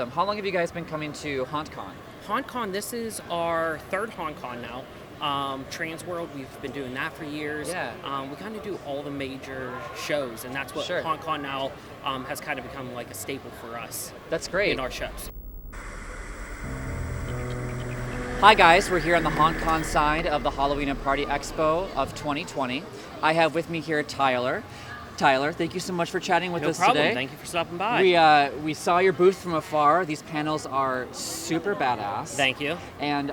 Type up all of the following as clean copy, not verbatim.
How long have you guys been coming to HauntCon? HauntCon, this is our third HauntCon now. Trans World, we've been doing that for years. Yeah. We kind of do all the major shows, and that's what Sure. HauntCon now has kind of become like a staple for us. That's great. In our shows. Hi guys, we're here on the HauntCon side of the Halloween and Party Expo of 2020. I have with me here Tyler. Tyler, thank you so much for chatting with us No problem. today. Thank you for stopping by. We saw your booth from afar. These panels are super badass. Thank you. And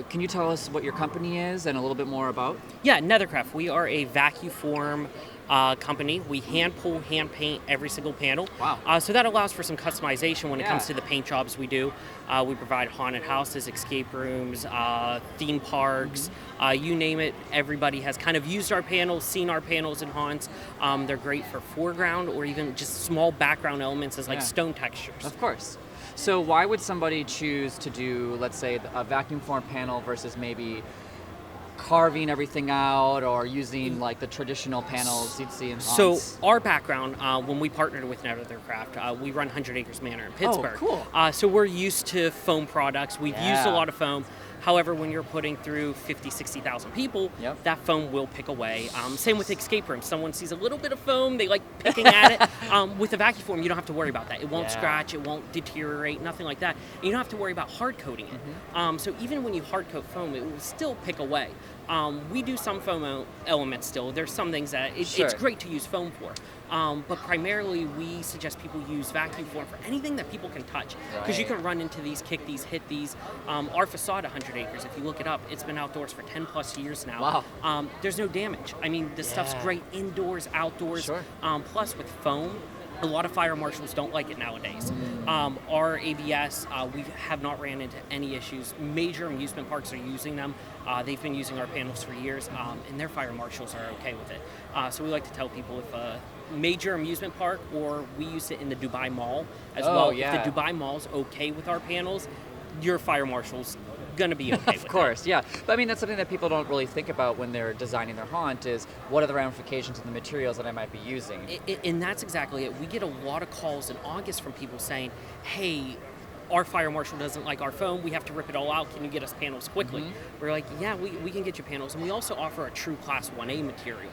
can you tell us what your company is and a little bit more about? Yeah, NetherCraft. We are a Vacuform company. We hand pull, hand paint every single panel. Wow. So that allows for some customization when it comes to the paint jobs we do. We provide haunted houses, escape rooms, theme parks, you name it. Everybody has kind of used our panels, seen our panels in haunts. They're great for foreground or even just small background elements as like stone textures. Of course. So why would somebody choose to do, let's say, a vacuum form panel versus maybe carving everything out or using like the traditional panels you'd see in haunts? So our background, when we partnered with NetherCraft, we run 100 Acres Manor in Pittsburgh. Oh, cool. So we're used to foam products. We've used a lot of foam. However, when you're putting through 50, 60,000 people, that foam will pick away. Same with escape rooms. Someone sees a little bit of foam, they like picking at it. With a Vacuform, you don't have to worry about that. It won't scratch, it won't deteriorate, nothing like that. And you don't have to worry about hard coating it. So even when you hard coat foam, it will still pick away. We do some foam elements still. There's some things that it's great to use foam for. But primarily, we suggest people use Vacuform for anything that people can touch. Because you can run into these, kick these, hit these. Our facade, 100 Acres, if you look it up, it's been outdoors for 10 plus years now. Wow. There's no damage. I mean, this stuff's great indoors, outdoors. Plus, with foam, a lot of fire marshals don't like it nowadays. Our ABS, we have not ran into any issues. Major amusement parks are using them. They've been using our panels for years, and their fire marshals are okay with it. So we like to tell people if a major amusement park, or we use it in the Dubai Mall as well. If the Dubai Mall's okay with our panels, your fire marshal's going to be okay with it. Of course, yeah. But I mean, that's something that people don't really think about when they're designing their haunt is what are the ramifications of the materials that I might be using. And that's exactly it. We get a lot of calls in August from people saying, hey, our fire marshal doesn't like our foam. We have to rip it all out. Can you get us panels quickly? We're like, yeah, we can get you panels. And we also offer a true Class 1A material.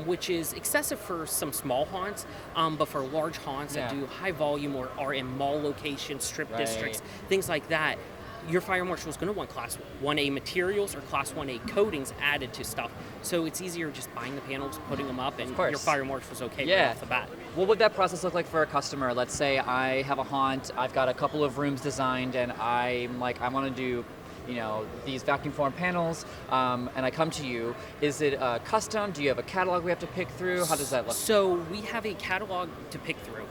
Which is excessive for some small haunts, but for large haunts that do high volume or are in mall locations, strip districts, things like that, your fire marshal is going to want Class 1A materials or Class 1A coatings added to stuff. So it's easier just buying the panels, putting them up, and your fire marshal's okay right off the bat. What would that process look like for a customer? Let's say I have a haunt, I've got a couple of rooms designed, and I'm like, I want to do these vacuum form panels, and I come to you. Is it custom? Do you have a catalog we have to pick through? How does that look? So we have a catalog to pick through.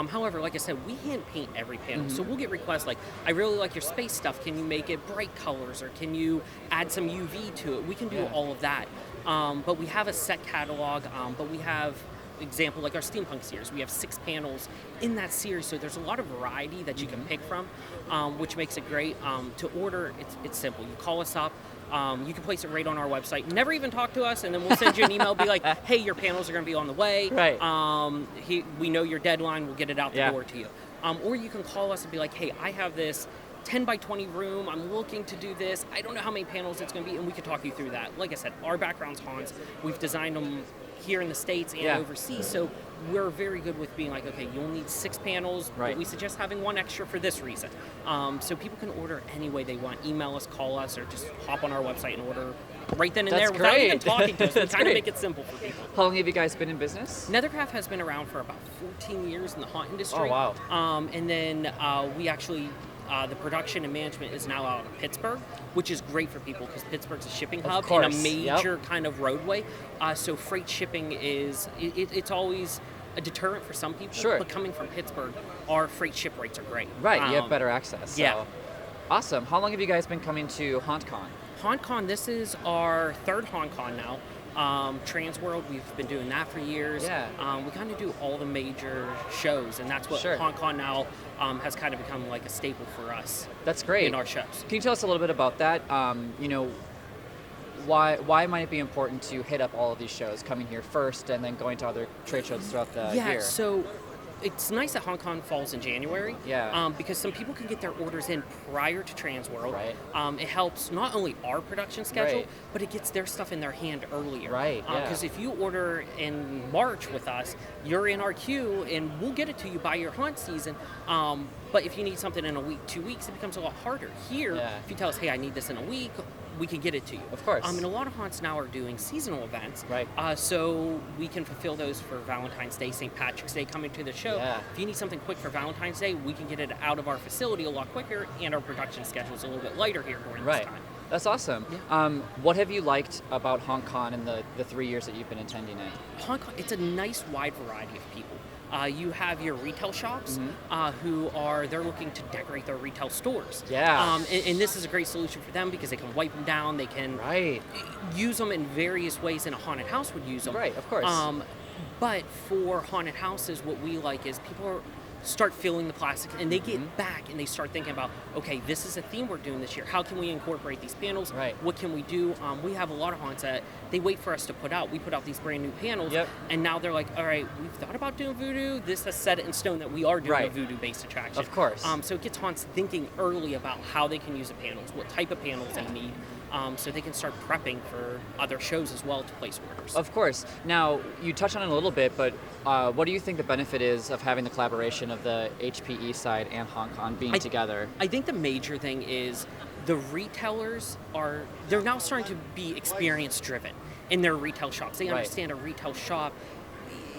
However, like I said, we hand paint every panel. So we'll get requests like, I really like your space stuff. Can you make it bright colors, or can you add some UV to it? We can do all of that. But we have a set catalog, but we have example like our steampunk series. We have 6 panels in that series, so there's a lot of variety that you can pick from, which makes it great. To order, it's simple. You call us up. You can place it right on our website. Never even talk to us, and then we'll send you an email. Be like, hey, your panels are going to be on the way. We know your deadline. We'll get it out the door to you. Or you can call us and be like, hey, I have this 10 by 20 room. I'm looking to do this. I don't know how many panels it's going to be, and we can talk you through that. Like I said, our background's haunts. We've designed them here in the States and overseas, so we're very good with being like, okay, you'll need 6 panels, but we suggest having 1 extra for this reason. So people can order any way they want. Email us, call us, or just hop on our website and order right then and there without even talking to us. We kind of make it simple for people. How long have you guys been in business? NetherCraft has been around for about 14 years in the haunt industry. Oh, wow. And then we actually... the production and management is now out of Pittsburgh, which is great for people because Pittsburgh's a shipping hub and a major kind of roadway. So freight shipping it's always a deterrent for some people. But coming from Pittsburgh, our freight ship rates are great. You have better access. So. Awesome. How long have you guys been coming to HauntCon? HauntCon, this is our third HauntCon now. Trans World, we've been doing that for years. We kind of do all the major shows, and that's what HauntCon now has kind of become like a staple for us. That's great. In our shows. Can you tell us a little bit about that? Why might it be important to hit up all of these shows, coming here first and then going to other trade shows throughout the year? So it's nice that Hong Kong falls in January. Yeah. Because some people can get their orders in prior to Transworld. Right. It helps not only our production schedule, Right. but it gets their stuff in their hand earlier. Right, yeah. Because if you order in March with us, you're in our queue, and we'll get it to you by your haunt season. But if you need something in a week, 2 weeks, it becomes a lot harder. Here, Yeah. if you tell us, hey, I need this in a week, we can get it to you. Of course. And a lot of haunts now are doing seasonal events. Right. So we can fulfill those for Valentine's Day, St. Patrick's Day coming to the show. Yeah. If you need something quick for Valentine's Day, we can get it out of our facility a lot quicker, and our production schedule is a little bit lighter here during this Right. time. That's awesome. Yeah. What have you liked about Hong Kong in the 3 years that you've been attending it? Hong Kong, it's a nice wide variety of people. You have your retail shops Mm-hmm. they're looking to decorate their retail stores. Yeah. And this is a great solution for them because they can wipe them down, they can Right. use them in various ways in a haunted house would use them. Right, of course. But for haunted houses, what we like is people start filling the plastic and they Mm-hmm. get back and they start thinking about, okay, this is a theme we're doing this year. How can we incorporate these panels? Right. What can we do? We have a lot of haunts that they wait for us to put out. We put out these brand new panels, Yep. and now they're like, all right, we've thought about doing voodoo. This has set it in stone that we are doing Right. a voodoo-based attraction. Of course. So it gets haunts thinking early about how they can use the panels, what type of panels they need, so they can start prepping for other shows as well to place orders. Of course. Now, you touched on it a little bit, but what do you think the benefit is of having the collaboration of the HPE side and Hong Kong being together? I think the major thing is the retailers they're now starting to be experience driven in their retail shops. They Right. understand a retail shop,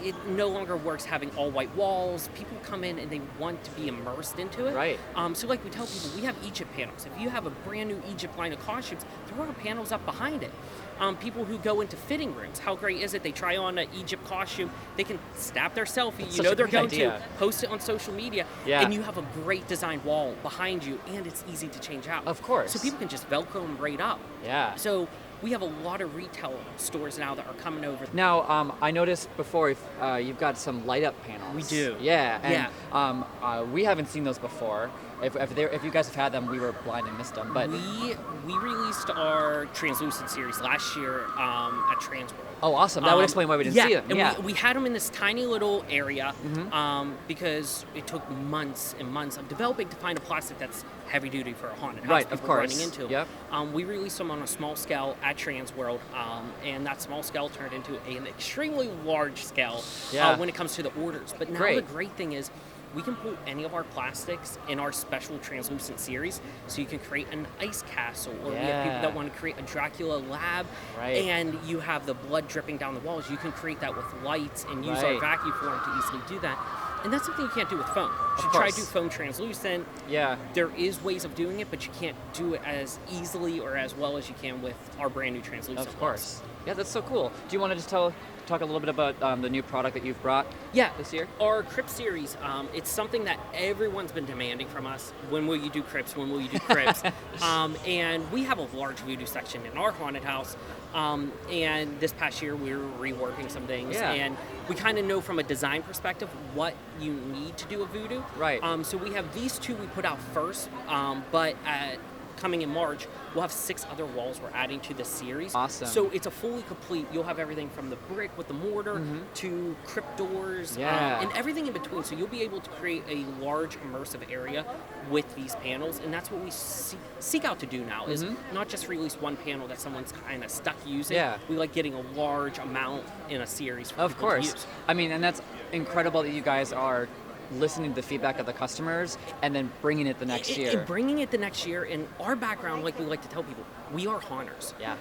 it no longer works having all white walls. People come in and they want to be immersed into it. Right. So like we tell people, we have Egypt panels. If you have a brand new Egypt line of costumes, there are panels up behind it. People who go into fitting rooms, how great is it? They try on an Egypt costume, they can snap their selfie, That's you such know a they're great going idea. to, post it on social media, Yeah. and you have a great designed wall behind you, and it's easy to change out. Of course. So people can just Velcro them right up. Yeah. So we have a lot of retail stores now that are coming over. Now, I noticed before you've got some light up panels. We do. Yeah. And, we haven't seen those before. If you guys have had them, we were blind and missed them. But We released our translucent series last year at Transworld. oh, awesome! That would explain why we didn't see them. And Yeah. we had them in this tiny little area because it took months and months of developing to find a plastic that's heavy duty for a haunted house. Right, of people course. running into. Yep. We released them on a small scale at Transworld, and that small scale turned into an extremely large scale Yeah. when it comes to the orders. But now Great. the great thing is, we can put any of our plastics in our special translucent series, so you can create an ice castle, or we have people Yeah. that want to create a Dracula lab, Right. and you have the blood dripping down the walls. You can create that with lights and use Right. our Vacuform to easily do that. And that's something you can't do with foam. You should Of try to course. do foam translucent. Yeah. There is ways of doing it, but you can't do it as easily or as well as you can with our brand new translucent. Of course. Yeah, that's so cool. Do you want to just talk a little bit about the new product that you've brought Yeah, this year? our Crypt series, it's something that everyone's been demanding from us. When will you do Crypts? When will you do Crypts? And we have a large voodoo section in our haunted house. And this past year, we were reworking some things. Yeah. And we kind of know from a design perspective what you need to do a voodoo. Right. So we have these two we put out first, but coming in March, we'll have 6 other walls we're adding to the series. Awesome. So it's a fully complete, you'll have everything from the brick with the mortar to crypt doors Yeah. and everything in between. So you'll be able to create a large immersive area with these panels, and that's what we seek out to do now, is not just release one panel that someone's kind of stuck using. Yeah. We like getting a large amount in a series for Of people to course. use. I mean, and that's incredible that you guys are listening to the feedback of the customers and then bringing it the next year. And bringing it the next year, in our background, like we like to tell people, we are haunters. Yeah.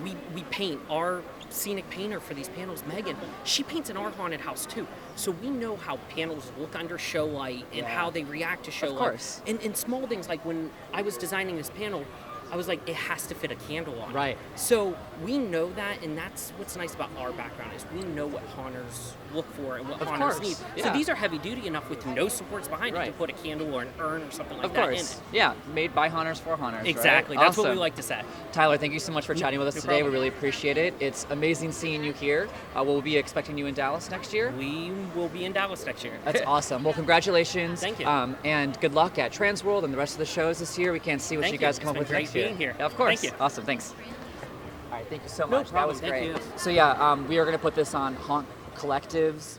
We paint. Our scenic painter for these panels, Megan, she paints in our haunted house too. So we know how panels look under show light and Yeah. how they react to show Of light. course. And small things, like when I was designing this panel, I was like, it has to fit a candle on. Right. So we know that, and that's what's nice about our background, is we know what haunters look for and what Of haunters course, need. yeah. So these are heavy duty enough with no supports behind it Right. to put a candle or an urn or something like Of that in course. it. Yeah. Made by hunters for hunters. Exactly. Right? That's what we Awesome. like to say. Tyler, thank you so much for chatting with us No today. problem. We really appreciate it. It's amazing seeing you here. We'll be expecting you in Dallas next year. We will be in Dallas next year. That's awesome. Well, congratulations. Thank you. And good luck at Transworld and the rest of the shows this year. We can't see what Thank you you. guys come It's up with been next great year. being here. Yeah, of course. Thank you. Awesome. Thanks. All right. Thank you so No much. problem. That was Thank great. you. So yeah, we are going to put this on Haunt Collectives.